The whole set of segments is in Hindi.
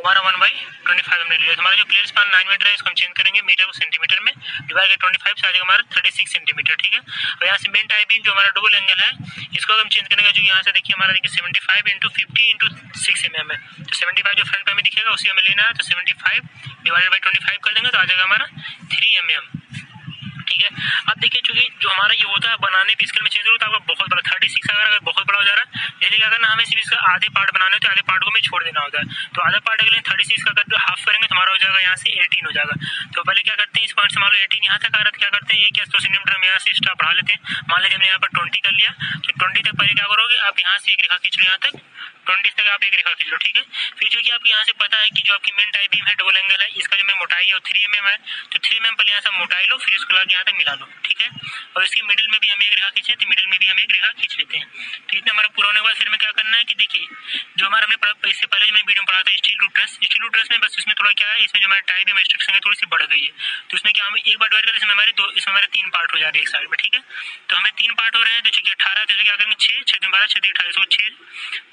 हमारा 1/25 हमने ले लिया। तो हमारा जो क्लियर स्पान 9 मीटर है इसको हम चेंज करेंगे मीटर को सेंटीमीटर में, डिवाइड बाय 25 से आ जाएगा हमारा 36 सेंटीमीटर। ठीक है, और यहाँ से मेन टाई बीम जो हमारा डबल एंगल है इसको हम चेंज करेंगे, जो यहाँ से देखिए हमारा देखिए 75 × 50 × 6 mm है। तो 75 जो फ्रंट पे हमें दिखेगा उसी हमें लेना है, तो 75 डिवाइडेड बाय 25 कर देंगे तो आ जाएगा हमारा 3 mm। ठीक है, अब देखिए चूंकि जो हमारा ये होता है बनाने पे स्केल में चेंज होता है आपका बहुत बड़ा 36 अगर बहुत बड़ा हो जा रहा है, इसलिए क्या करना हमें सिर्फ इसका आधे पार्ट बनाने तो आधे पार्ट को हमें छोड़ देना होता है। तो आधा पार्ट के लिए 36 का अगर हाफ करेंगे तो हमारा हो जाएगा यहाँ से 18 हो जाएगा। तो पहले क्या करते हैं इस पॉइंट से मान लो 18 यहाँ तक आ रहा है, क्या करते हैं 1 या 2 सेंटीमीटर हम यहाँ से एक्स्ट्रा बढ़ा लेते हैं। मान लीजिए हमने यहाँ पर 20 कर लिया, तो 20 तक पहले क्या करोगे आप यहाँ से एक रेखा खींच लो, यहाँ तक 20 तक आप एक रेखा खींच लो। ठीक है, फिर चूंकि आपको यहाँ से पता है कि जो आपकी मेन टाई बीम है डबल एंगल है, इसका जो मैं मोटाई है वो 3 mm है, तो 3 mm पहले यहाँ से मोटाई लो, फिर इसको लाके यहाँ तक मिला लो। ठीक है, और इसके मिडिल में भी हम एक रेखा खींचे, तो मिडिल में भी हम एक रेखा खींच लेते हैं। तो इतना हमारा पूरा होने के बाद फिर हमें क्या करना है कि देखिए जो हमारा हमने इससे पहले जो मैं वीडियो में पढ़ा था स्टील रूट ट्रस में, बस इसमें थोड़ा क्या है, इसमें जो हमारी टाई बीम स्ट्रक्चर है थोड़ी सी बढ़ गई है। तो इसमें क्या हमें एक बार डिवाइड करें, इसमें हमारे 3 पार्ट हो जा रहे हैं एक साइड में। ठीक है, तो हमें 3 पार्ट हो रहे हैं, तो चूंकि 18 तो क्या करेंगे 6 6 12 6 28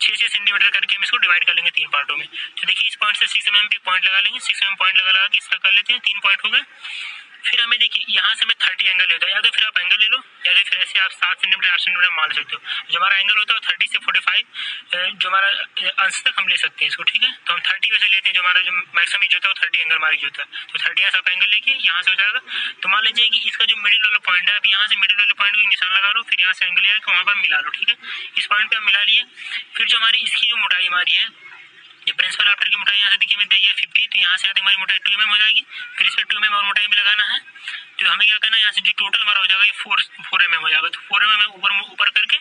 6 सेंटीमीटर करके हम इसको डिवाइड कर लेंगे 3 पार्टों में। तो देखिए इस पॉइंट से 6 mm पे पॉइंट लगा लेंगे, 6 mm पॉइंट लगा के इसका कर लेते हैं 3 पॉइंट हो गए। फिर हमें देखिए यहाँ से हमें 30 एंगल होता है, या तो फिर आप एंगल ले लो या फिर ऐसे आप 7 सेंटीमीटर 8 सेंटीमीटर मान सकते हो। जो हमारा एंगल होता है 30 से 45 जो हमारा अंश तक हम ले सकते हैं इसको। ठीक है, तो हम 30 वैसे लेते हैं, जो हमारा जो मैक्सिमम यूज होता है वो 30 एंगल हमारा यूज होता है। तो 30 यहाँ से आप एंगल लेके यहाँ से हो जाएगा। तो मान लीजिए कि इसका जो मिडिल वाला पॉइंट है, आप यहाँ से मिडिल वाले पॉइंट को निशान लगा लो, फिर यहाँ से एंगल ले आके वहाँ पर मिला लो। ठीक है, इस पॉइंट पे हम मिला लिए। फिर जो हमारी इसकी जो मोटाई हमारी है, ये प्रिंसिपल राफ्टर की मोटाई यहाँ से देखिए हमें दी है 50, तो यहाँ से आते हमारी मोटाई 2 mm हो जाएगी। फिर इस पर 2 mm और मोटाई भी लगाना है। तो हमें क्या करना है, यहाँ से जो टोटल हमारा हो जाएगा ये 4 mm हो जाएगा। तो 4 mm ऊपर करके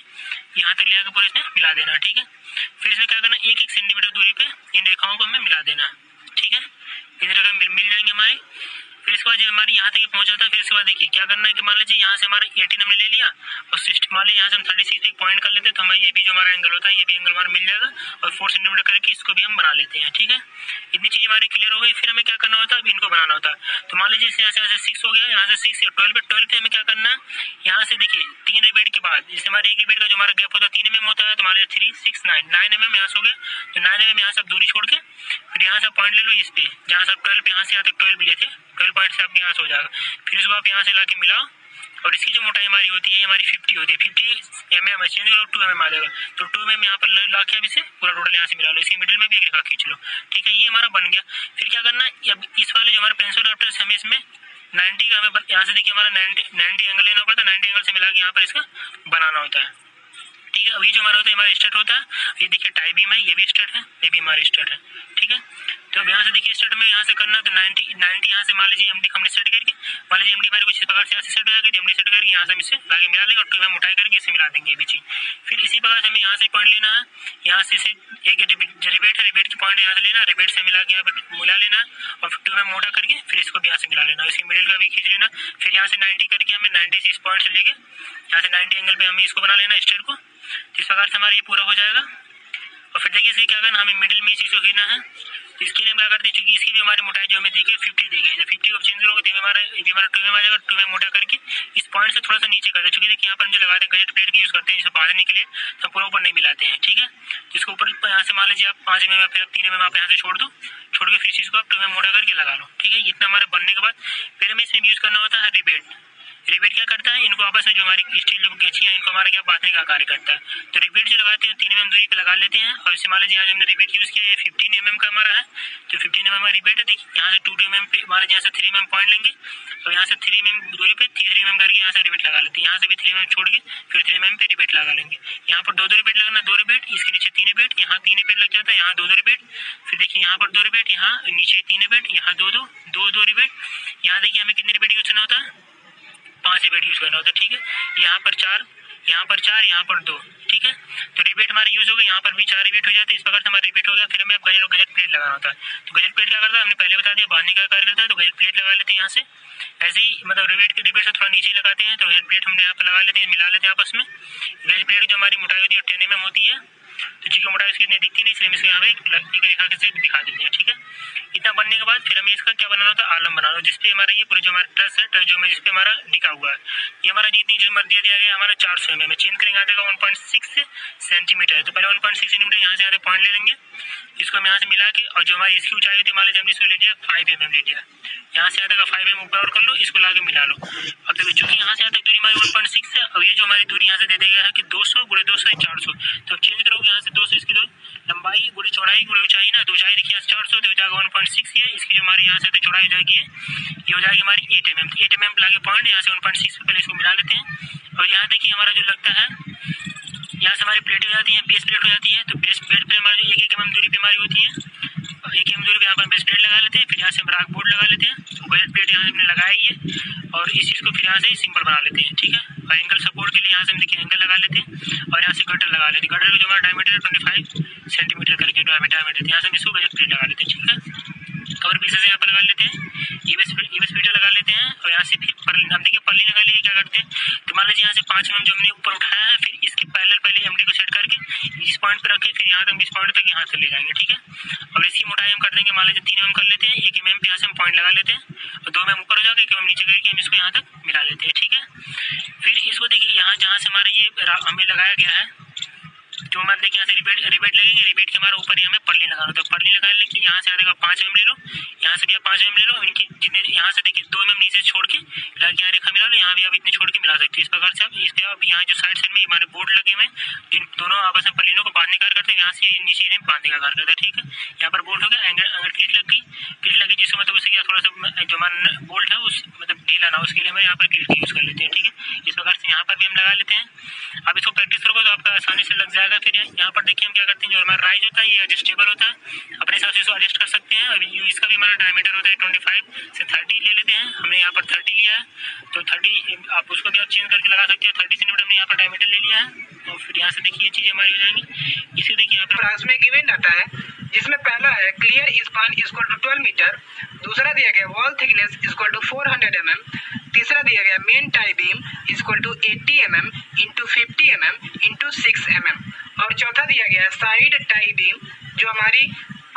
यहाँ तक ले आकर पूरे इसमें मिला देना है। ठीक है, फिर इसमें क्या करना है 1-1 सेंटीमीटर दूरी पे इन रेखाओं को हमें मिला देना है। ठीक है, इस रेखा मिल जाएंगे हमारे। फिर इसके बाद जब हमारी यहाँ तक पहुंच जाता है, फिर इसके बाद देखिए क्या करना है कि मान लीजिए यहाँ से हमारा 18 हमने ले लिया और 60 मान लीजिए यहाँ से हम 36 पे पॉइंट कर लेते हैं, तो हमें ये भी जो हमारा एंगल होता है ये भी एंगल हमारा मिल जाएगा और 4 सेंटीमीटर करके इसको भी हम बना लेते हैं। ठीक है, इतनी चीज हमारी क्लियर हो गई। फिर हमें क्या करना होता है, अब इनको बनाना होता है। तो मान लीजिए यहाँ से 6 हो गया, यहाँ से 6 या 12 पे हमें क्या करना है, यहाँ से देखिए 3 रिबेट के बाद जैसे हमारे एक रिबेट का जो हमारा गैप होता है 3 mm होता है, तो मान लीजिए 3 6 9 mm यहाँ से हो गया। तो 9 mm यहाँ से आप दूरी छोड़ के फिर यहाँ से पॉइंट ले लो इस पे, जहाँ से आप 12 पे यहाँ से यहाँ तक 12 लिए थे, 12 पॉइंट से आपके यहाँ से हो जाएगा। फिर इसको आप यहाँ से लाके मिलाओ और इसकी जो मोटाई हमारी होती है हमारी 50 होती है, 50 mm चेंज करो 2 mm आ जाएगा। तो 2 mm यहाँ पर लाके अब इसे पूरा टोटल यहाँ से मिला लो, इसके मिडिल में भी एक रेखा खींच लो। ठीक है, ये हमारा बन गया। फिर क्या करना है, अब इस वाले जो हमारे प्रिंसिपल राफ्टर से हमें इसमें 90 का हमें यहाँ से देखिए हमारा 90 एंगल लेना पड़ता है, 90 एंगल से मिला के यहाँ पर इसका बनाना होता है। ठीक है, अभी जो हमारा होता है हमारा स्टार्ट होता है, ये देखिए टाई बीम है, ये भी स्टार्ट है, ये भी हमारा स्टार्ट है। ठीक है, तो अब यहाँ से देखिए स्टार्ट में यहाँ से करना तो 90 यहाँ से मान लीजिए एमडी हमने सेट करके, मान लीजिए एमडी हमारे कुछ इस प्रकार से यहाँ से सेट हो जाएगी, एमडी सेट करके यहाँ से हम इसे लाके मिला लेंगे और 2 में उठाई करके इसे मिला देंगे ये भी चीज। फिर इसी प्रकार से हमें यहाँ से पॉइंट लेना है, यहाँ से एक रिबेट है, रिबेट की पॉइंट यहाँ से लेना, रिबेट से मिला के यहाँ पे मिला लेना और फिर 2 में मोटा करके फिर इसको भी यहाँ से मिला लेना, इसके मिडिल का भी खींच लेना। फिर यहाँ से 90 करके हमें 90 से इस पॉइंट से लेके यहाँ से 90 एंगल पे हमें इसको बना लेना स्टेट को। इस प्रकार से हमारा ये पूरा हो जाएगा। और फिर देखिए इसे क्या करना, हमें मिडिल में इस चीज को खींचना है। तो इसके लिए हम क्या करते हैं, क्योंकि इसकी भी हमारी मोटाई जो हमें दी गई 50 दी गई है, 50 को चेंज करोगे तो हमारा ये भी हमारा 2 में आ जाएगा। 2 में मोटा करके इस पॉइंट से थोड़ा सा नीचे करते हैं, क्योंकि देखिए यहाँ पर हम जो लगाते हैं गजेट प्लेट की यूज करते हैं, इसे बांधने के लिए तो पूरा ऊपर नहीं मिलाते हैं। ठीक है, तो इसको ऊपर यहाँ से मान लीजिए आप 5 mm फिर 3 mm आप यहाँ से छोड़ दो, छोड़ के फिर चीज को आप 2 में मोटा करके लगा लो। ठीक है, इतना हमारा बनने के बाद फिर हमें इसमें यूज करना होता है रिबेट। रिबेट क्या करता है, इनको आपस में जो हमारी स्टील जो कैची है इनको हमारा क्या बांधने का कार्य करता है। तो रिबेट जो लगाते हैं 3 mm दूरी पे लगा लेते हैं और इसे मान लीजिए यहाँ हमने रिबेट यूज किया है 15 mm का हमारा है, तो 15 mm रिबेट है। देखिए यहाँ से 2 mm पे हमारे यहाँ से 3 mm पॉइंट लेंगे और यहाँ से 3 mm दूरी पे 3 mm करके यहाँ से रिबेट लगा लेते हैं, यहाँ से भी 3 mm छोड़ के फिर 3 mm पे रिबेट लगा लेंगे। यहाँ पर 2 रिबेट लगना, 2 रिबेट, इसके नीचे 3 रिबेट, यहाँ 3 रिबेट लग जाता है, यहाँ 2 रिबेट, फिर देखिए यहाँ पर 2 रिबेट, यहाँ नीचे 3 रिबेट, यहाँ 2 रिबेट, यहाँ देखिए हमें कितने रिबेट यूज करना होता है, 5 रिबेट यूज करना होता है। ठीक है, यहाँ पर 4, यहाँ पर 4, यहाँ पर 2। ठीक है, तो रिबेट हमारे यूज हो गए, यहाँ पर भी 4 रिबेट हो जाते हैं। इस प्रकार से हमारा रिबेट हो गया। फिर हमें अब गजर प्लेट लगाना होता है। तो गजर प्लेट क्या करता है, हमने पहले बता दिया बांधने का कार्य करता है। तो गजर प्लेट लगा लेते हैं यहाँ से, ऐसे ही मतलब रिबेट से थोड़ा नीचे लगाते हैं। तो गजर प्लेट हमने यहाँ पर लगा लेते हैं, मिला लेते हैं आपस में। गजर प्लेट जो हमारी मोटाई होती है 10 mm होती है, तो चूंकि मोटाई इसकी इतनी दिखती नहीं, इसलिए हम इसको यहाँ पे एक रेखा से दिखा देते हैं। ठीक है, इतना बनने के बाद फिर हमें इसका क्या बनाना होता है, आलम बनाना, जिसपे हमारा ये पूरा जो हमारा ट्रस है, ट्रस जो में जिसपे हमारा टिका हुआ है, ये हमारा जितनी जो मध्य दिया गया हमारा 400 mm चेंज करेंगे, आ जाएगा 1.6 सेंटीमीटर। तो पहले 1.6 सेंटीमीटर यहाँ से आधे पॉइंट ले लेंगे, इसको हम यहाँ से मिला के, और जो हमारी इसकी ऊंचाई होती है मान लीजिए हमने इसको ले लिया 5 mm ले लिया, यहाँ से आधा का 5 mm ऊपर और कर लो, इसको लाके मिला लो। अब देखो चूंकि यहाँ से आधा दूरी हमारी 1.6 है, और ये जो हमारी दूरी यहाँ से दे दिया है कि 200 गुणे 200 400, तो अब चेंज करोगे यहाँ से 200, इसकी जो लंबाई गुणे चौड़ाई गुणे ऊंचाई ना, तो ऊंचाई देखिए यहाँ से 400 तो हो जाएगा 1.6 ये, इसकी जो हमारी यहाँ से चौड़ाई हो जाएगी ये हो जाएगी हमारी 8 mm। 8 mm लाके पॉइंट यहाँ से 1.6 पे पहले इसको मिला लेते हैं। और यहाँ देखिए हमारा जो लगता है, यहाँ से हमारी प्लेट हो जाती है, बेस प्लेट हो जाती है, तो बेस प्लेट पे हमारी जो 1 mm दूरी पे हमारी होती है, 1 mm दूरी पे यहाँ पर बेस प्लेट लगा लेते हैं, फिर यहाँ से हम राक बोर्ड लगा लेते हैं, गलत प्लेट यहाँ हमने लगाई है, और इस चीज़ को फिर यहाँ से सिंपल बना लेते हैं। ठीक है, और एंगल सपोर्ट के लिए यहाँ से हम देखिए एंगल लगा लेते हैं, और यहाँ से गटर लगा लेते हैं, गटर का जो हमारा डायमीटर है 25 सेंटीमीटर करके डायमीटर, यहाँ से हम इसको गलत प्लेट लगा लेते हैं। ठीक है, कवर पीसेस यहाँ पर लगा लेते हैं, ईवेस फीटर लगा लेते हैं, और यहाँ से फिर हम देखिए पल्ली लगा लिए, क्या करते हैं, तो मान लीजिए यहाँ से 5 mm जो हमने ऊपर उठाया है, फिर इसके पैरेलल पहले एमडी को सेट करके इस पॉइंट पे रखे, फिर यहाँ तक इस पॉइंट तक यहाँ से ले जाएंगे। ठीक है, अब इसकी मोटाई हम कर देंगे, मान लीजिए 3 mm कर लेते हैं, 1 mm पे यहाँ से हम पॉइंट लगा लेते हैं, और 2 mm ऊपर हो जाएगा, 1 mm नीचे करके हम इसको यहाँ तक मिला लेते हैं। ठीक है, फिर इसको देखिए यहाँ जहाँ से हमारा ये हमें लगाया गया है, जो हमारे देखिए यहाँ से रिबेट लगेंगे, रिबेट के हमारे ऊपर ही हमें पल्ली लगाना, तो पल्ली लगा लेंगे, यहाँ से आएगा 5 mm ले लो, यहाँ से भी आप 5 mm ले लो, इनकी जितने यहाँ से देखिए 2 mm नीचे छोड़ के लगे यहाँ रेखा मिला लो, यहाँ भी आप इतने छोड़ के मिला सकते हैं। इस प्रकार से आप इसके आप यहाँ जो साइड साइड में हमारे बोर्ड लगे हुए हैं, जिन दोनों आपस में पल्लियों को बांधने का कार्य करते हैं, यहाँ से नीचे इन्हें बांधने का कार्य करता है। ठीक है, यहाँ पर बोल्ट हो गया, अगर क्लिक लग गई, क्लिक लगी जिसको मतलब उसे थोड़ा सा जो हमारा बोल्ट है उस मतलब ढीला ना, उसके लिए हम यहाँ पर क्लिक यूज कर लेते हैं। ठीक है, इस प्रकार से यहाँ पर भी हम लगा लेते हैं। अब इसको प्रैक्टिस करोगे तो आपका आसानी से लग जाएगा। फिर यहाँ पर देखिए हम क्या करते हैं, जो हमारा राइज होता है ये एडजस्टेबल होता है, अपने हिसाब से इसको एडजस्ट कर सकते हैं। अभी इसका भी हमारा डायमीटर होता है 25 से 30 ले लेते हैं, हमने यहाँ पर 30 लिया है, तो 30 आप उसको भी आप चेंज करके लगा सकते हैं। 30 सेंटीमीटर हमने यहाँ पर डायमीटर ले लिया है, तो फिर यहाँ से देखिए ये चीज़ हमारी हो जाएंगी। इसे देखिए यहाँ पर में गिवन डाटा है, जिसमें पहला है clear span equal to 12 metre, दूसरा दिया गया wall thickness equal to 400 mm, तीसरा दिया गया main tie beam equal to 80 mm into 50 mm into 6 mm, और चौथा दिया गया साइड टाई बीम, जो हमारी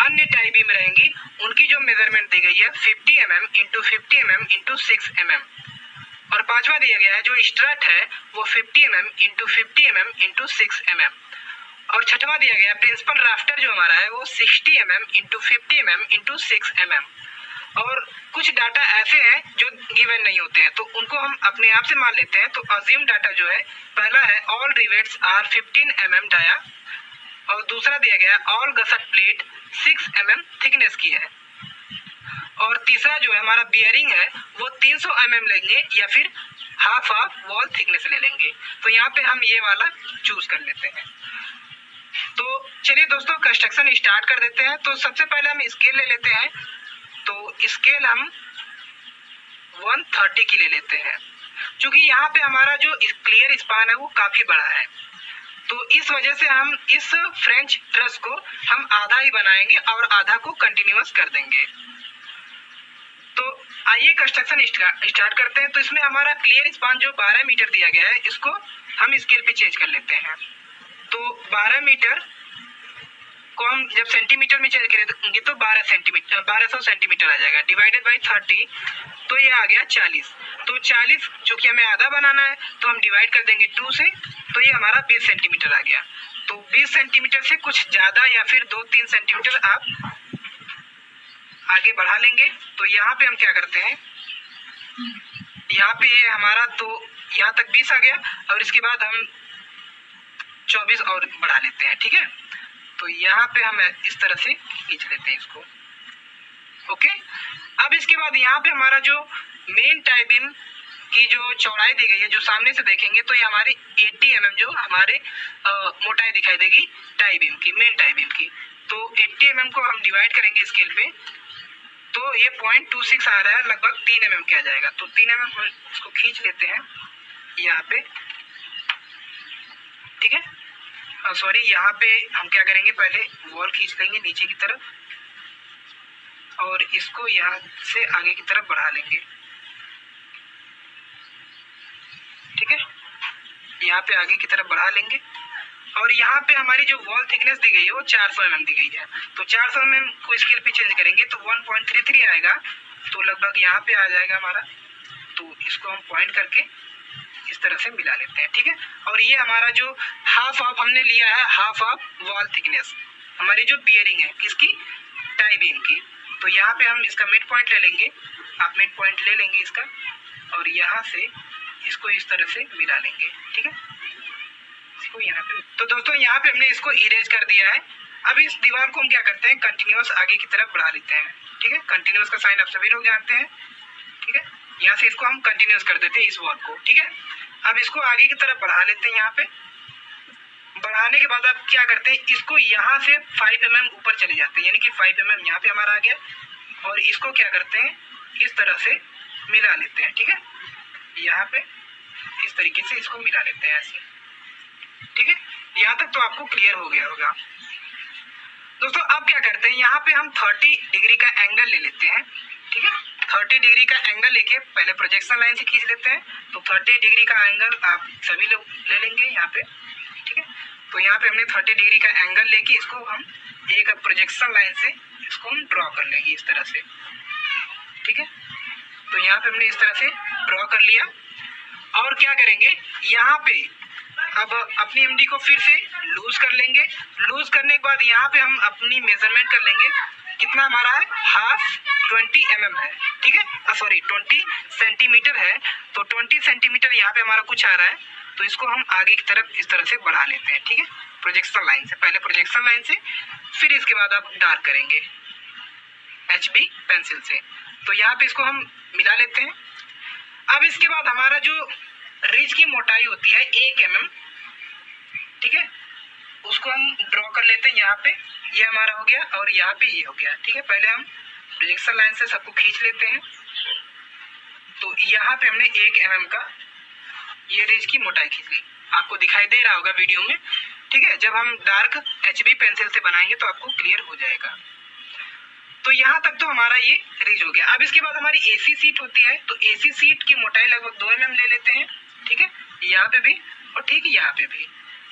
अन्य टाई बीम रहेंगी उनकी जो मेजरमेंट दी गई है 50 mm into 50 mm into 6 mm, और पांचवा दिया गया है जो स्ट्रट है वो 50 mm into 50 mm into 6 mm, और छठवां दिया गया प्रिंसिपल राफ्टर जो हमारा है वो 60 mm into 50 mm into 6 mm। और कुछ डाटा ऐसे हैं जो गिवन नहीं होते हैं, तो उनको हम अपने आप से मान लेते हैं। तो अज्यूम डाटा जो है, पहला है all rivets are 15 mm dia, और दूसरा दिया गया all gusset plate 6 mm thickness की है, और तीसरा जो है हमारा बियरिंग है वो 300 mm लेंगे या फिर हाफ वॉल थिकनेस ले लेंगे। तो यहाँ पे हम ये वाला चूज कर लेते हैं। तो चलिए दोस्तों कंस्ट्रक्शन स्टार्ट कर देते हैं। तो सबसे पहले हम स्केल ले लेते हैं, तो स्केल हम 130 की ले लेते हैं, क्योंकि यहाँ पे हमारा जो क्लियर स्पान है वो काफी बड़ा है, तो इस वजह से हम इस फ्रेंच ट्रस को हम आधा ही बनाएंगे और आधा को कंटिन्यूअस कर देंगे। तो आइए कंस्ट्रक्शन स्टार्ट करते हैं। तो इसमें हमारा क्लियर स्पान जो 12 मीटर दिया गया है, इसको हम स्केल पे चेंज कर लेते हैं। तो 12 मीटर को हम जब सेंटीमीटर में चेंज करेंगे तो 1200 सेंटीमीटर आ जाएगा, डिवाइडेड बाई 30, तो ये आ गया 40। तो 40 चूंकि हमें आधा बनाना है तो हम डिवाइड कर देंगे 2 से, तो ये हमारा 20 सेंटीमीटर आ गया। तो 20 सेंटीमीटर से कुछ ज्यादा या फिर 2-3 सेंटीमीटर आप आगे बढ़ा लेंगे। तो यहाँ पे हम क्या करते हैं, यहाँ पे हमारा तो यहाँ तक 20 आ गया, और इसके बाद हम 24 और बढ़ा लेते हैं। ठीक है, तो यहाँ पे हम इस तरह से खींच लेते हैं इसको। ओके, अब इसके बाद यहाँ पे हमारा जो मेन टाई बीम की जो चौड़ाई दी गई है, जो सामने से देखेंगे तो ये हमारी 80 mm जो हमारे मोटाई दिखाई देगी टाई बीम की, मेन टाई बीम की। तो 80 mm को हम डिवाइड करेंगे स्केल पे, तो ये 0.26 आ रहा है, लगभग 3 mm के आ जाएगा। तो 3 mm इसको खींच लेते हैं यहाँ पे। ठीक है, सॉरी, यहाँ पे हम क्या करेंगे, पहले वॉल खींच लेंगे नीचे की तरफ, और इसको यहाँ से आगे की तरफ बढ़ा लेंगे। ठीक है, यहाँ पे आगे की तरफ बढ़ा लेंगे, और यहाँ पे हमारी जो वॉल थिकनेस दी गई है वो 400 mm दी गई है। तो 400 mm को स्केल पे चेंज करेंगे तो 1.33 आएगा, तो लगभग यहाँ पे आ जाएगा हमारा। तो इसको हम पॉइंट करके इस तरह से मिला लेते हैं, ठीक है। और ये हमारा जो हाफ ऑफ हमने लिया है, हाफ ऑफ वॉल थिकनेस हमारी जो बियरिंग है किसकी, टाई बीम की। तो यहाँ पे हम इसका मिड पॉइंट ले लेंगे, आप मिड पॉइंट ले लेंगे इसका, और यहाँ से इसको इस तरह से मिला लेंगे, ठीक है। इसको यहाँ पे, तो दोस्तों यहाँ पे हमने इसको इरेज कर दिया है। अब इस दीवार को हम क्या करते हैं, कंटिन्यूअस आगे की तरफ बढ़ा लेते हैं, ठीक है। कंटिन्यूअस का साइन आप सभी लोग जानते हैं, ठीक है। यहाँ से इसको हम कंटिन्यूअस कर देते हैं इस वॉल को, ठीक है। अब इसको आगे की तरफ बढ़ा लेते हैं। यहाँ पे बढ़ाने के बाद आप क्या करते हैं, इसको यहाँ से 5 mm ऊपर चले जाते हैं, यानी कि 5 mm यहाँ पे हमारा आ गया, और इसको क्या करते हैं इस तरह से मिला लेते हैं, ठीक है। यहाँ पे इस तरीके से इसको मिला लेते हैं ऐसे, ठीक है। यहाँ तक तो आपको क्लियर हो गया होगा। दोस्तों अब क्या करते हैं, यहाँ पे हम 30 डिग्री का एंगल ले लेते हैं, ठीक है। 30 डिग्री का एंगल लेके पहले प्रोजेक्शन लाइन से खींच लेते हैं। तो 30 डिग्री का एंगल आप सभी लोग ले लेंगे यहाँ पे, ठीक है। तो यहाँ पे हमने 30 डिग्री का एंगल लेके इसको हम एक प्रोजेक्शन लाइन से इसको हम ड्रॉ कर लेंगे इस तरह से, ठीक है। तो यहाँ पे हमने इस तरह से ड्रॉ कर लिया। और क्या करेंगे, यहाँ पे अब अपनी एमडी को फिर से लूज कर लेंगे। लूज करने के बाद यहाँ पे हम अपनी मेजरमेंट कर लेंगे, कितना हमारा है, हाफ 20 mm है, ठीक है। सॉरी 20 सेंटीमीटर है। तो 20 सेंटीमीटर यहाँ पे हमारा कुछ आ रहा है, तो इसको हम आगे की तरफ इस तरह से बढ़ा लेते हैं, ठीक है। प्रोजेक्शन लाइन से, पहले प्रोजेक्शन लाइन से, फिर इसके बाद आप डार्क करेंगे HB पेंसिल से। तो यहाँ पे इसको हम मिला लेते हैं। अब इसके बाद हमारा जो रिज की मोटाई होती है 1 mm, ठीक है, उसको हम ड्रॉ कर लेते हैं। यहाँ पे ये हमारा हो गया और यहाँ पे ये हो गया, ठीक है। पहले हम प्रोजेक्शन लाइन से सबको खींच लेते हैं। तो यहाँ पे हमने 1 mm का ये रिज की मोटाई खींच ली, आपको दिखाई दे रहा होगा वीडियो में, ठीक है। जब हम डार्क HB पेंसिल से बनाएंगे तो आपको क्लियर हो जाएगा। तो यहाँ तक तो हमारा ये रिज हो गया। अब इसके बाद हमारी AC सीट होती है, तो AC सीट की मोटाई लगभग 2 mm ले लेते हैं, ठीक है, यहाँ पे भी और ठीक यहाँ पे भी।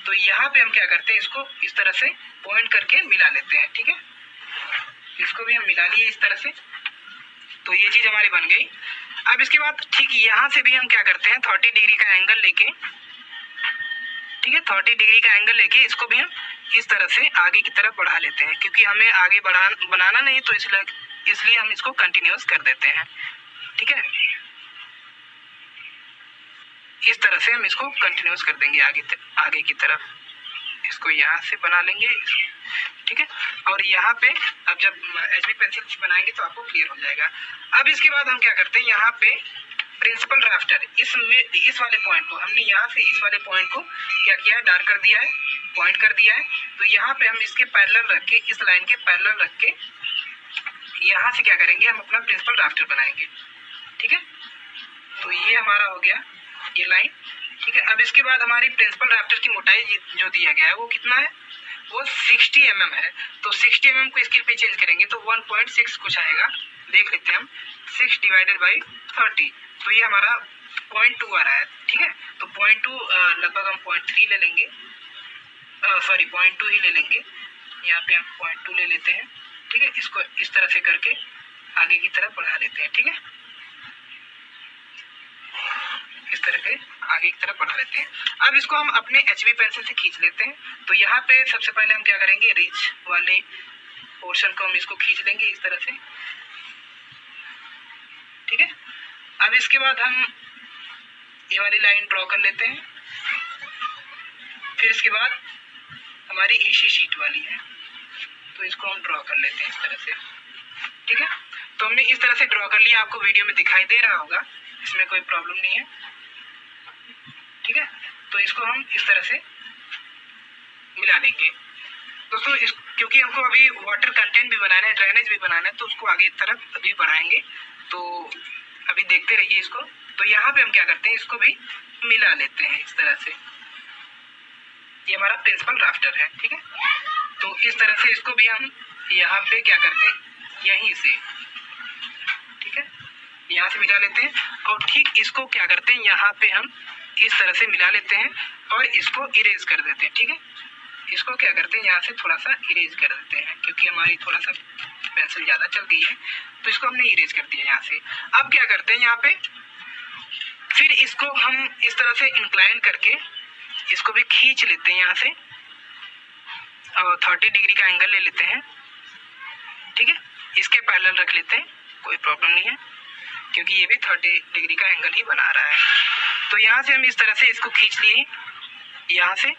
तो यहाँ पे हम क्या करते हैं, इसको इस तरह से पॉइंट करके मिला लेते हैं, ठीक है। इसको भी हम मिला लिए इस तरह से। तो ये चीज हमारी बन गई। अब इसके बाद ठीक यहाँ से भी हम क्या करते हैं, 30 डिग्री का एंगल लेके, ठीक है, 30 डिग्री का एंगल लेके इसको भी हम इस तरह से आगे की तरफ बढ़ा लेते हैं, क्योंकि हमें आगे बनाना नहीं, तो इसलिए हम इसको कंटिन्यूअस कर देते हैं, ठीक है। इस तरह से हम इसको कंटिन्यूअस कर देंगे आगे की तरफ। इसको यहाँ से बना लेंगे, ठीक है। और यहाँ पे अब जब HB पेंसिल से बनाएंगे तो आपको क्लियर हो जाएगा। अब इसके बाद हम क्या करते हैं, यहाँ पे प्रिंसिपल राफ्टर इस वाले पॉइंट को हमने यहाँ से इस वाले पॉइंट को क्या किया है, डार्क कर दिया है, पॉइंट कर दिया है। तो यहाँ पे हम इसके पैरेलल रख के, इस लाइन के पैरेलल रख के यहाँ से क्या करेंगे, हम अपना प्रिंसिपल राफ्टर बनाएंगे, ठीक है। तो ये हमारा हो गया ये लाइन, ठीक है। अब इसके बाद हमारी प्रिंसिपल राफ्टर की मोटाई जो दिया गया है वो कितना है, वो 60 mm है। तो 60 mm को स्केल पे चेंज करेंगे तो 1.6 कुछ आएगा, देख लेते हैं हम, 6 डिवाइडेड बाई 30, तो ये हमारा 0.2 आ रहा है, ठीक है। तो 0.2 लगभग हम 0.3 ले लेंगे, सॉरी 0.2 ही ले लेंगे, यहाँ पे हम 0.2 ले लेते हैं, ठीक है। इसको इस तरह से करके आगे की तरफ बढ़ा लेते हैं, ठीक है, इस तरह के आगे की तरफ बढ़ा लेते हैं। अब इसको हम अपने HB पेंसिल से खींच लेते हैं। तो यहाँ पे सबसे पहले हम क्या करेंगे, रिज वाले पोर्शन को हम इसको खींच लेंगे इस तरह से, ठीक है। अब इसके बाद हम ये वाली लाइन ड्रॉ कर लेते हैं। फिर इसके बाद हमारी AC शीट वाली है, तो इसको हम ड्रॉ कर लेते हैं इस तरह से, ठीक है। तो हमने इस तरह से ड्रॉ कर लिया, आपको वीडियो में दिखाई दे रहा होगा, इसमें कोई प्रॉब्लम नहीं है, ठीक है। तो इसको हम इस तरह से मिला देंगे दोस्तों। क्योंकि हमको अभी वाटर कंटेंट भी बनाना है, ड्रेनेज भी बनाना है, तो उसको आगे तरफ अभी बढ़ाएंगे, तो अभी देखते रहिए इसको। तो यहाँ पे हम क्या करते हैं, इसको भी मिला लेते हैं इस तरह से, ये हमारा प्रिंसिपल राफ्टर है, ठीक है। तो इस तरह से इसको भी हम यहाँ पे क्या करते हैं, यहीं से, ठीक है, यहाँ से मिला लेते हैं। और ठीक इसको क्या करते हैं, यहाँ पे हम इस तरह से मिला लेते हैं और इसको इरेज कर देते हैं, ठीक है। इसको क्या करते हैं, यहाँ से थोड़ा सा इरेज कर देते हैं, क्योंकि हमारी थोड़ा सा पेंसिल ज़्यादा चल गई है, तो इसको हमने इरेज कर दिया यहाँ से। अब क्या करते हैं यहाँ पे, फिर इसको हम इस तरह से इंक्लाइन करके इसको भी खींच लेते हैं यहाँ से, और 30 डिग्री का एंगल ले लेते हैं, ठीक है। इसके पैरेलल रख लेते हैं, कोई प्रॉब्लम नहीं है, क्योंकि ये भी 30 डिग्री का एंगल ही बना रहा है। तो यहाँ से हम इस तरह से इसको खींच लिए यहाँ से,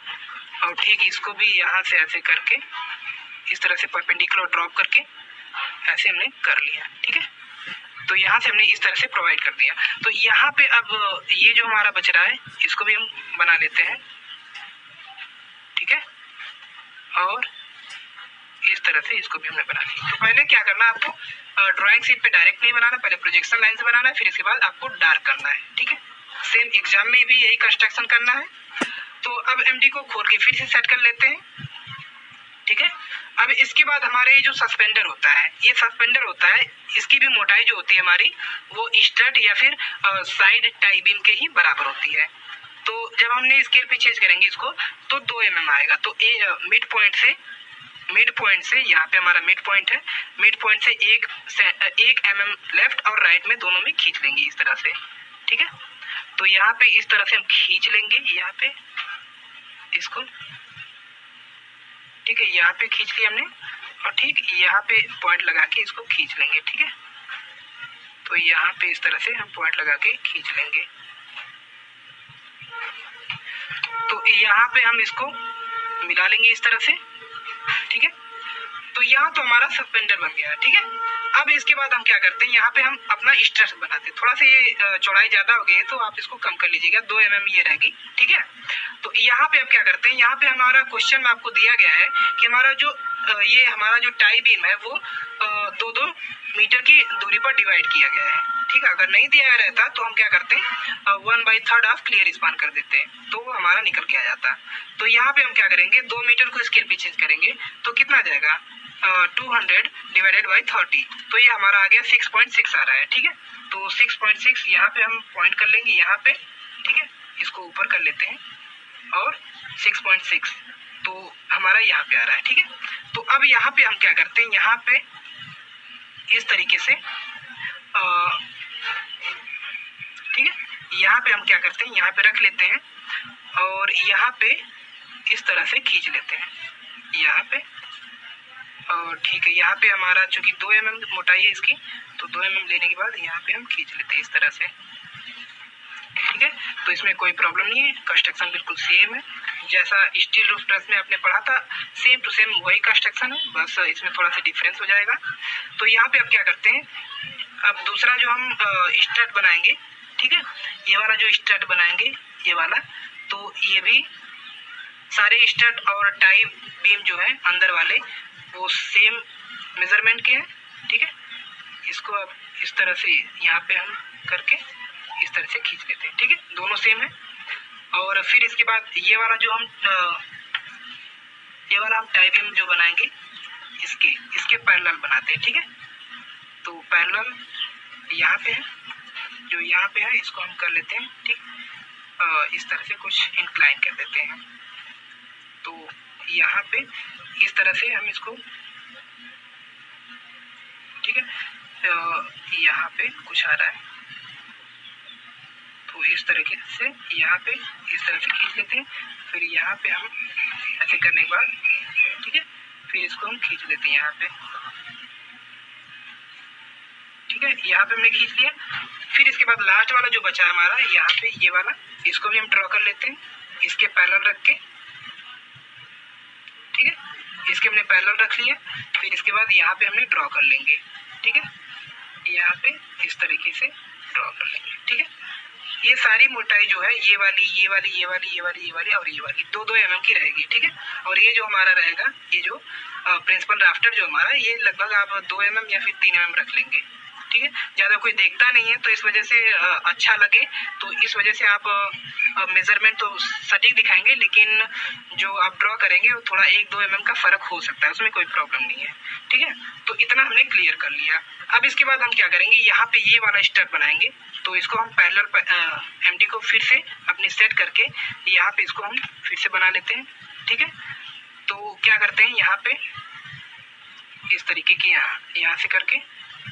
और ठीक इसको भी यहाँ से ऐसे करके इस तरह से परपेंडिकुलर ड्रॉप करके ऐसे हमने कर लिया, ठीक है। तो यहाँ से हमने इस तरह से प्रोवाइड कर दिया। तो यहाँ पे अब ये जो हमारा बच रहा है इसको भी हम बना लेते हैं, ठीक है। और इस तरह से इसको भी हमने बना लिया। तो पहले क्या करना है आपको, ड्राइंग शीट पे डायरेक्ट नहीं बनाना, पहले प्रोजेक्शन लाइन से बनाना है, फिर इसके बाद आपको डार्क करना है, ठीक है। सेम एग्जाम में भी यही कंस्ट्रक्शन करना है। तो अब एमडी को खोल के फिर से सेट कर लेते हैं, ठीक है। अब इसके बाद हमारे जो सस्पेंडर होता है, ये सस्पेंडर होता है, इसकी भी मोटाई जो होती है हमारी वो स्टड या फिर साइड टाई बीम के ही बराबर होती है। तो जब हमने स्केल पे चेंज करेंगे इसको तो 2 mm आएगा। तो मिड पॉइंट से यहाँ पे हमारा मिड पॉइंट है, मिड पॉइंट से 1 mm लेफ्ट और राइट में दोनों में खींच लेंगे इस तरह से, ठीक है। तो यहाँ पे इस तरह से हम खींच लेंगे यहाँ पे इसको, ठीक है। यहाँ पे खींच लिया हमने, और ठीक यहाँ पे पॉइंट लगा के इसको खींच लेंगे, ठीक है। तो यहाँ पे इस तरह से हम पॉइंट लगा के खींच लेंगे। तो यहाँ पे हम इसको मिला लेंगे इस तरह से, ठीक है। तो यहाँ तो हमारा सस्पेंडर बन गया, ठीक है। अब इसके बाद हम क्या करते हैं, यहाँ पे हम अपना स्ट्रट बनाते हैं। थोड़ा सा ये चौड़ाई ज्यादा हो गई तो आप इसको कम कर लीजिएगा, 2 mm ये रहेगी, ठीक है। तो यहाँ पे अब क्या करते हैं, यहाँ पे हमारा क्वेश्चन में आपको दिया गया है कि हमारा जो ये हमारा जो टाई बीम है वो 2-2 मीटर की दूरी पर डिवाइड किया गया है, ठीक है। अगर नहीं दिया रहता तो हम क्या करते हैं 1/3 ऑफ क्लियर स्पान कर देते हैं, तो हमारा निकल के आ जाता। तो यहाँ पे हम क्या करेंगे, 2 मीटर को स्केल पे चेंज करेंगे तो कितना आ जाएगा 200 डिवाइडेड बाई 30, तो ये हमारा आ गया 6.6 आ रहा है, ठीक है। तो 6.6 यहाँ पे हम पॉइंट कर लेंगे यहाँ पे, ठीक है। इसको ऊपर कर लेते हैं और 6.6 तो हमारा यहाँ पे आ रहा है, ठीक है। तो अब यहाँ पे हम क्या करते हैं, यहाँ पे इस तरीके से ठीक है, यहाँ पे हम क्या करते हैं, यहाँ पे रख लेते हैं और यहाँ पे इस तरह से खींच लेते हैं यहाँ पे, और ठीक है। यहाँ पे हमारा चूंकि 2 mm मोटाई है इसकी, तो 2 mm लेने के बाद यहाँ पे हम खींच लेते हैं इस तरह से, ठीक है। तो इसमें कोई प्रॉब्लम नहीं है, कंस्ट्रक्शन बिल्कुल सेम है जैसा स्टील रूफ ट्रस में आपने पढ़ा था, सेम टू सेम वही कंस्ट्रक्शन है, बस इसमें थोड़ा सा डिफरेंस हो जाएगा। तो यहाँ पे अब क्या करते हैं, अब दूसरा जो हम स्टड बनाएंगे, ठीक है, ये वाला जो स्टड बनाएंगे ये वाला, तो ये भी सारे स्टड और टाई बीम जो है अंदर वाले वो सेम मेजरमेंट के हैं, ठीक है। इसको अब इस तरह से यहाँ पे हम करके इस तरह से खींच लेते हैं, ठीक है, दोनों सेम है। और फिर इसके बाद ये वाला हम टाई बीम जो बनाएंगे इसके पैरेलल बनाते हैं, ठीक है। तो पैरेलल यहाँ पे है, जो यहाँ पे है इसको हम कर लेते हैं, ठीक, इस तरह से कुछ इंक्लाइन कर देते हैं। तो यहाँ पे इस तरह से हम इसको, ठीक है, यहाँ पे कुछ आ रहा है तो इस तरीके से यहाँ पे इस तरह से खींच लेते हैं, फिर यहाँ पे हम ऐसे करने के बाद, ठीक है, फिर इसको हम खींच लेते हैं यहाँ पे, ठीक है। यहाँ पे हमने खींच लिया। फिर इसके बाद लास्ट वाला जो बचा है हमारा यहाँ पे ये वाला, इसको भी हम ड्रॉ कर लेते हैं इसके पैरेलल रख के, ठीक है। इसके हमने पैरेलल रख लिया, फिर इसके बाद यहाँ पे हमने ड्रॉ कर लेंगे, ठीक है, यहाँ पे इस तरीके से ड्रॉ कर लेंगे, ठीक है। ये सारी मोटाई जो है ये वाली और ये वाली 2-2 mm की रहेगी, ठीक है। और ये जो हमारा रहेगा, ये जो प्रिंसिपल राफ्टर जो हमारा, ये लगभग आप 2 mm या फिर 3 mm रख लेंगे, ठीक है। ज्यादा कोई देखता नहीं है तो इस वजह से अच्छा लगे, तो इस वजह से आप मेजरमेंट तो सटीक दिखाएंगे, लेकिन जो आप ड्रॉ करेंगे वो थोड़ा 1-2 mm का फर्क हो सकता है, उसमें कोई प्रॉब्लम नहीं है, ठीक है। तो इतना हमने क्लियर कर लिया। अब इसके बाद हम क्या करेंगे, यहाँ पे ये वाला स्टेप बनाएंगे, तो इसको हम पैरेलल एमडी को फिर से अपने सेट करके यहाँ पे इसको हम फिर से बना लेते हैं, ठीक है। तो क्या करते हैं यहाँ पे इस तरीके की यहाँ से करके,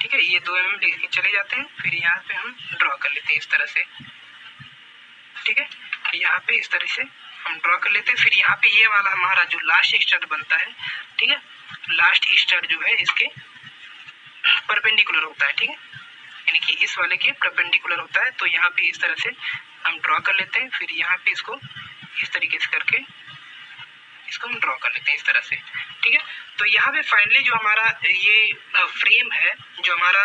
ठीक है, ये 2 mm लेके चले जाते हैं, फिर यहाँ पे हम ड्रॉ कर लेते हैं इस तरह से, ठीक है, यहाँ पे इस तरह से हम ड्रॉ कर लेते हैं। फिर यहाँ पे ये वाला हमारा जो लास्ट स्टड बनता है, ठीक है, लास्ट स्टड जो है इसके परपेंडिकुलर होता है, ठीक है, यानी कि इस वाले के परपेंडिकुलर होता है। तो यहाँ पे इस तरह से हम ड्रॉ कर लेते हैं, फिर यहाँ पे इसको इस तरीके से करके इसको हम ड्रॉ कर लेते हैं इस तरह से, ठीक है। तो यहाँ पे फाइनली जो हमारा ये फ्रेम है, जो हमारा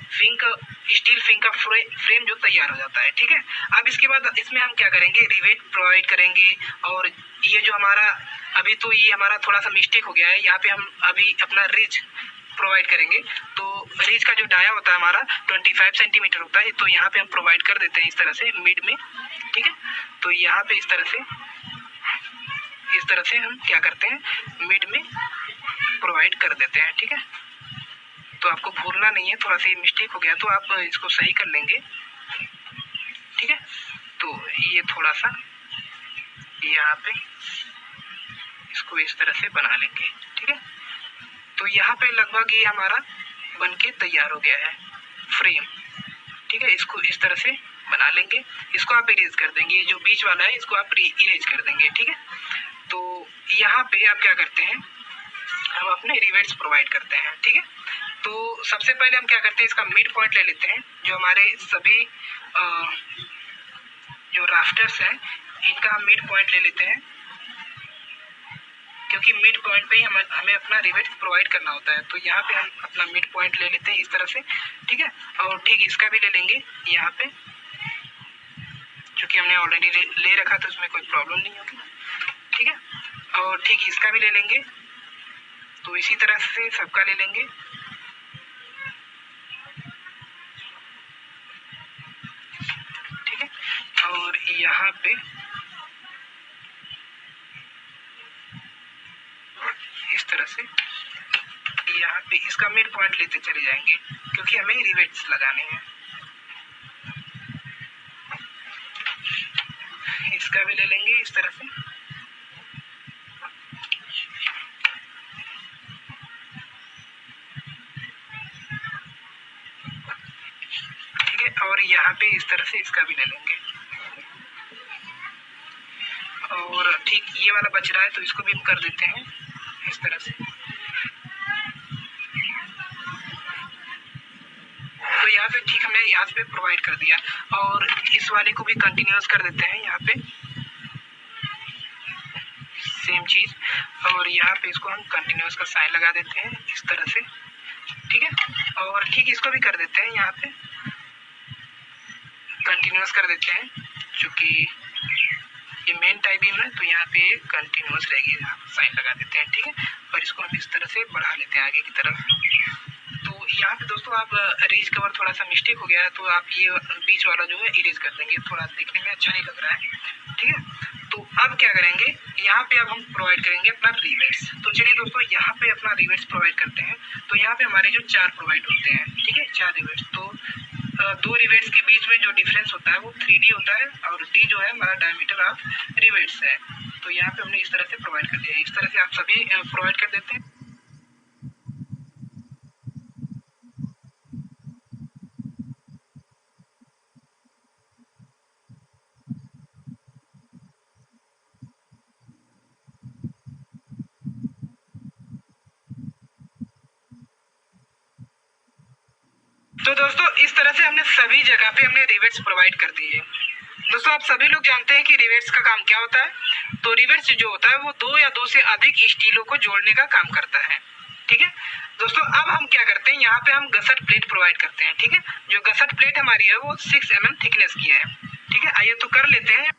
फिंक स्टील फिंक का फ्रेम जो तैयार हो जाता है, ठीक है। अब इसके बाद इसमें हम क्या करेंगे, रिवेट प्रोवाइड करेंगे। और ये जो हमारा अभी तो ये हमारा थोड़ा सा मिस्टेक हो गया है, यहाँ पे हम अभी अपना रिज प्रोवाइड करेंगे। तो रिज का जो डाया होता है हमारा 25 सेंटीमीटर होता है, तो यहाँ पे हम प्रोवाइड कर देते हैं इस तरह से मिड में, ठीक है। तो यहाँ पे इस तरह से हम क्या करते हैं, मिड में प्रोवाइड कर देते हैं, ठीक है। तो आपको भूलना नहीं है, थोड़ा सा ये मिस्टेक हो गया तो आप इसको सही कर लेंगे, ठीक है। तो ये थोड़ा सा यहाँ पे इसको इस तरह से बना लेंगे, ठीक है। तो यहाँ पे लगभग ये हमारा बनके तैयार हो गया है फ्रेम, ठीक है। इसको इस तरह से बना लेंगे, इसको आप इरेज कर देंगे, ये जो बीच वाला है इसको आप इरेज कर देंगे, ठीक है। तो यहाँ पे आप क्या करते हैं, हम अपने रिवेट्स प्रोवाइड करते हैं, ठीक है। तो सबसे पहले हम क्या करते हैं, इसका मिड पॉइंट ले लेते हैं। जो हमारे सभी जो राफ्टर्स हैं इनका हम मिड पॉइंट ले लेते हैं, क्योंकि मिड पॉइंट पे ही हमें अपना रिवेट्स प्रोवाइड करना होता है। तो यहाँ पे हम अपना मिड पॉइंट ले लेते हैं इस तरह से, ठीक है। और ठीक इसका भी ले लेंगे यहाँ पे, क्योंकि हमने ऑलरेडी ले रखा तो उसमें कोई प्रॉब्लम नहीं होगी, ठीक है। और ठीक इसका भी ले लेंगे, तो इसी तरह से सबका ले लेंगे, ठीक है। और यहाँ पे इस तरह से यहाँ पे इसका मिड पॉइंट लेते चले जाएंगे, क्योंकि हमें रिवेट्स लगाने हैं। इसका भी ले लेंगे इस तरह से, ठीक है। और यहाँ पे इस तरह से इसका भी ले लेंगे। और ठीक ये वाला बच रहा है तो इसको भी हम कर देते हैं इस तरह से। तो यहाँ पे ठीक हमने यहाँ पे प्रोवाइड कर दिया, और इस वाले को भी कंटिन्यूअस कर देते हैं यहाँ पे सेम चीज। और यहाँ पे इसको हम कंटिन्यूअस का साइन लगा देते हैं इस तरह से, ठीक है। और ठीक इसको भी कर देते हैं यहाँ पे कंटिन्यूअस कर देते हैं, क्योंकि ये मेन टाई बीम है तो यहाँ पे कंटिन्यूअस रहेगी, साइन लगा देते हैं, ठीक है। और इसको हम इस तरह से बढ़ा लेते हैं आगे की तरफ। तो यहाँ पे दोस्तों आप रिज कवर थोड़ा सा मिस्टेक हो गया है, तो आप ये बीच वाला जो है इरेज कर देंगे, थोड़ा देखने में अच्छा नहीं लग रहा है, ठीक है। तो अब क्या करेंगे, यहाँ पे अब हम प्रोवाइड करेंगे अपना रिवेट्स। तो चलिए दोस्तों यहाँ पे अपना रिवेट्स प्रोवाइड करते हैं। तो यहाँ पे हमारे जो 4 प्रोवाइड होते हैं, ठीक है, 4 रिवेट्स। तो 2 रिवेट्स के बीच में जो डिफरेंस होता है वो 3D होता है, और D जो है हमारा डायमीटर ऑफ रिवेट्स है। तो यहाँ पे हमने इस तरह से प्रोवाइड कर दिया, इस तरह से आप सभी प्रोवाइड कर देते हैं। तो दोस्तों इस तरह से हमने सभी जगह पे हमने रिवेट्स प्रोवाइड कर दिए। दोस्तों आप सभी लोग जानते हैं कि रिवेट्स का काम क्या होता है। तो रिवेट्स जो होता है वो 2 या 2 से अधिक स्टीलों को जोड़ने का काम करता है, ठीक है। दोस्तों अब हम क्या करते हैं, यहाँ पे हम गसट प्लेट प्रोवाइड करते हैं, ठीक है। जो गसट प्लेट हमारी है वो 6 mm थिकनेस की है, ठीक है। आइए तो कर लेते हैं।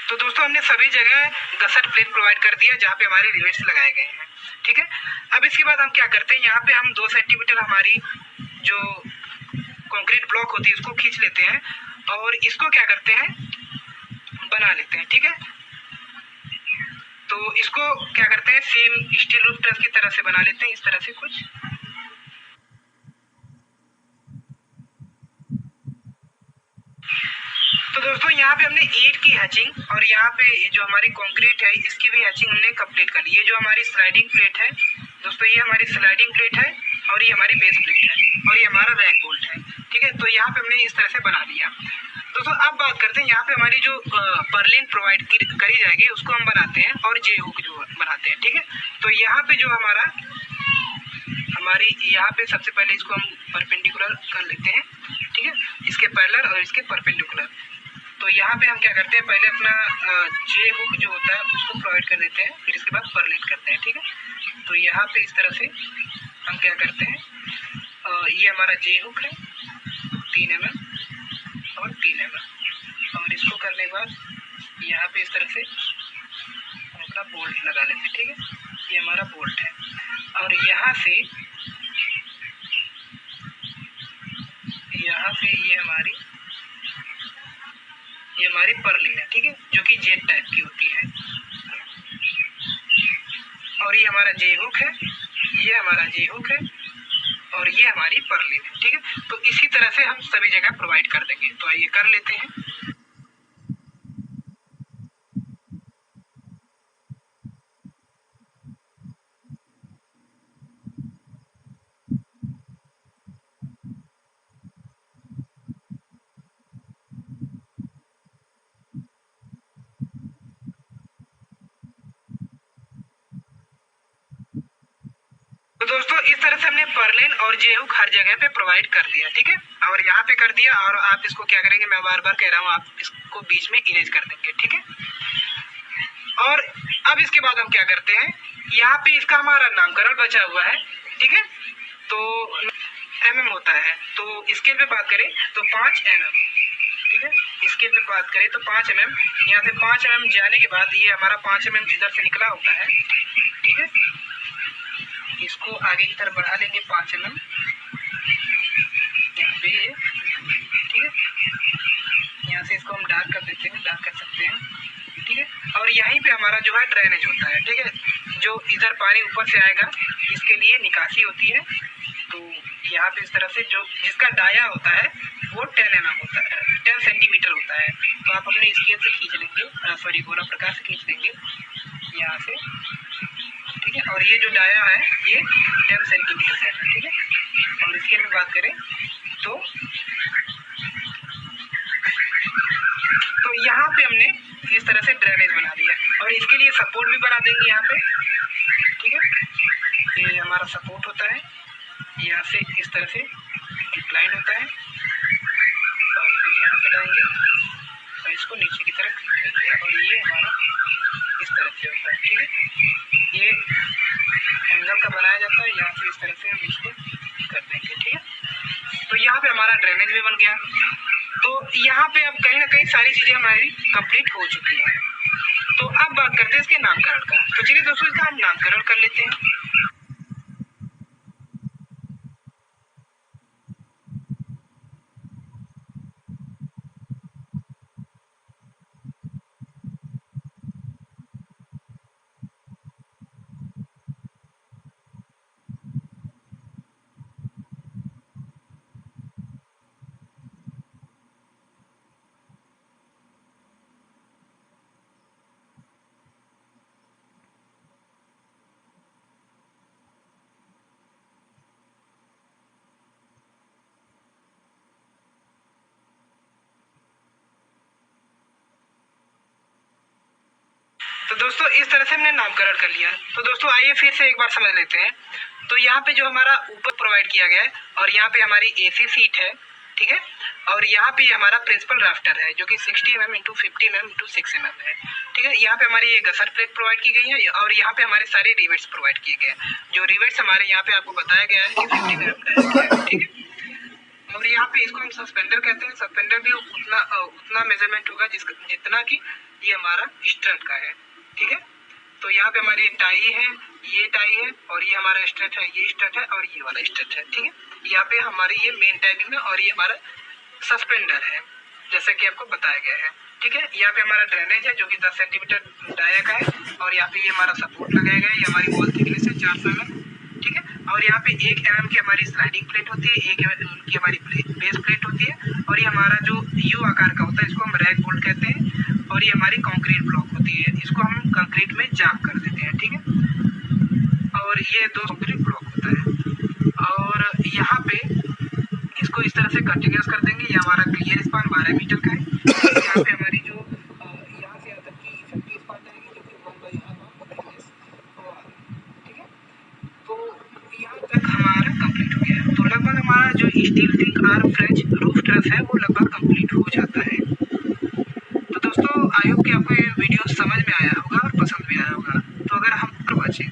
तो दोस्तों हमने सभी जगह गसट प्लेट प्रोवाइड कर दिया जहाँ पे हमारे रिवेट्स लगाए गए हैं, ठीक है। अब इसके बाद हम क्या करते हैं, यहाँ पे हम 2 सेंटीमीटर हमारी जो कंक्रीट ब्लॉक होती है उसको खींच लेते हैं, और इसको क्या करते हैं बना लेते हैं, ठीक है। तो इसको क्या करते हैं, सेम स्टील रूफ ट्रस की तरह से बना लेते हैं, इस तरह से कुछ। तो दोस्तों यहाँ पे हमने ईंट की हैचिंग और यहाँ पे जो हमारी कंक्रीट है इसकी भी हैचिंग हमने कंप्लीट कर ली। ये जो हमारी स्लाइडिंग प्लेट है दोस्तों, ये हमारी स्लाइडिंग प्लेट है और ये हमारी बेस प्लेट है और ये हमारा रैक बोल्ट है, ठीक है। तो यहाँ पे हमने इस तरह से बना लिया। दोस्तों अब बात करते हैं यहाँ पे हमारी जो पर्लिन प्रोवाइड करी जाएगी उसको हम बनाते हैं और जे हुक जो बनाते हैं, ठीक है। तो यहाँ पे जो हमारी यहाँ पे सबसे पहले इसको हम परपेंडिकुलर कर लेते हैं, ठीक है, इसके पैरेलल और इसके परपेंडिकुलर। तो यहाँ पे हम क्या करते हैं, पहले अपना जे हुक जो होता है उसको प्रोवाइड कर देते हैं, फिर इसके बाद परलिन करते हैं, ठीक है। तो यहाँ पे इस तरह से हम क्या करते हैं, ये हमारा जे हुक है 3 mm और 3 mm, और इसको करने के बाद यहाँ पे इस तरह से हम अपना बोल्ट लगा लेते हैं, ठीक है। ये हमारा बोल्ट है और यहाँ से ये हमारी पर्लिन है, ठीक है, जो कि जेट टाइप की होती है। और ये हमारा जे हुक है, ये हमारा जे हुक है और ये हमारी पर्लिन है, ठीक है। तो इसी तरह से हम सभी जगह प्रोवाइड कर देंगे। तो आइए कर लेते हैं। तो दोस्तों इस तरह से हमने पर्लिन और जे हुक हर जगह पे प्रोवाइड कर दिया, ठीक है। और यहाँ पे कर दिया और आप इसको क्या करेंगे, मैं बार बार कह रहा हूँ, आप इसको बीच में इरेज कर देंगे, ठीक है। और अब इसके बाद हम क्या करते हैं, यहाँ पे इसका हमारा नामकरण बचा हुआ है, ठीक है। तो mm होता है, तो स्केल पे बात करें तो 5 mm, ठीक है। स्केल पे बात करें तो 5 mm, यहाँ से 5 mm जाने के बाद ये हमारा 5 mm इधर से निकला होता है, ठीक है। इसको आगे की तरफ बढ़ा लेंगे 5 mm यहाँ पे, ठीक है। यहाँ से इसको हम डार्क कर देते हैं, डार्क कर सकते हैं, ठीक है। और यहीं पे हमारा जो है ड्रेनेज होता है, ठीक है। जो इधर पानी ऊपर से आएगा इसके लिए निकासी होती है। तो यहाँ पे इस तरह से जो जिसका डाया होता है वो 10 mm होता है, 10 सेंटीमीटर होता है। तो आप अपने स्केल से खींच लेंगे, सॉरी गोला प्रकाश से खींच लेंगे यहाँ से, ठीक है। और ये जो डाया है ये 10 सेंटीमीटर है, ठीक है। और इसके में बात करें तो यहाँ पे हमने इस तरह से ड्रेनेज बना दिया और इसके लिए सपोर्ट भी बना देंगे यहाँ पे, ठीक है। ये हमारा सपोर्ट होता है, यहाँ से इस तरह से इंक्लाइन होता है और फिर यहाँ पे लाएंगे और इसको नीचे की तरफ खींचेंगे और ये हमारा इस तरह से होता है, ठीक है। ये एंगल का बनाया जाता है, यहाँ से इस तरह से हम इसको कर देंगे, ठीक है। तो यहाँ पे हमारा ड्रेनेज भी बन गया। तो यहाँ पे अब कहीं ना कहीं सारी चीजें हमारी कंप्लीट हो चुकी हैं। तो अब बात करते हैं इसके नामकरण का। तो चलिए दोस्तों इसका हम नामकरण कर लेते हैं। तो दोस्तों इस तरह से हमने नामकरण कर लिया। तो दोस्तों आइए फिर से एक बार समझ लेते हैं। तो यहाँ पे जो हमारा ऊपर प्रोवाइड किया गया है और यहाँ पे हमारी एसी सीट है, ठीक है। और यहाँ पे हमारा प्रिंसिपल राफ्टर है जो कि 60 mm × 50 mm × 6 mm है, ठीक है। यहाँ पे हमारी ये गसर प्लेट प्रोवाइड की गई है और यहाँ पे हमारे सारे रिवेट्स प्रोवाइड किए गए हैं। जो रिवेट्स हमारे यहाँ पे आपको बताया गया है कि 50 mm, ठीक है। और यहाँ पे इसको हम सस्पेंडर कहते हैं। सस्पेंडर भी उतना मेजरमेंट होगा जितना कि ये हमारा स्ट्रट का है, ठीक है। तो यहाँ पे हमारी टाई है, ये टाई है और ये हमारा स्ट्रट है, ये स्ट्रट है और ये वाला स्ट्रट है, ठीक है। यहाँ पे हमारी ये मेन टाइपिंग है और ये हमारा सस्पेंडर है जैसा कि आपको बताया गया है, ठीक है। यहाँ पे हमारा ड्रेनेज है जो कि 10 सेंटीमीटर डाया का है, और यहाँ पे ये हमारा सपोर्ट लगाया गया है। ये हमारी वॉल थिकनेस है 400 mm, ठीक है। और यहाँ पे 1 mm की हमारी स्लाइडिंग प्लेट होती है, 1 mm की हमारी बेस प्लेट होती है, और ये हमारा जो यू आकार का होता है इसको हम रैक बोल्ट कहते हैं, और ये हमारी कंक्रीट ब्लॉक होती है, इसको हम कंक्रीट में जाम कर देते हैं, ठीक है। और ये 2 कंक्रीट ब्लॉक होता है, और यहाँ पे इसको इस तरह से कंटिन्यूस कर देंगे। ये हमारा क्लियर स्पान 12 मीटर का है। यहाँ पे हमारी जो यहाँ से यहाँ तक की इफेक्टिव स्पान रहेगी जो कि 1/2 थिकनेस, ठीक है। तो यहाँ तक हमारा कंप्लीट हो गया है। तो लगभग हमारा जो steel think arm French roof truss है वो लगभग कंप्लीट हो जाता है। तो दोस्तों आई होप कि आपको ये वीडियो समझ में आया होगा और पसंद भी आया होगा। तो अगर हम बचे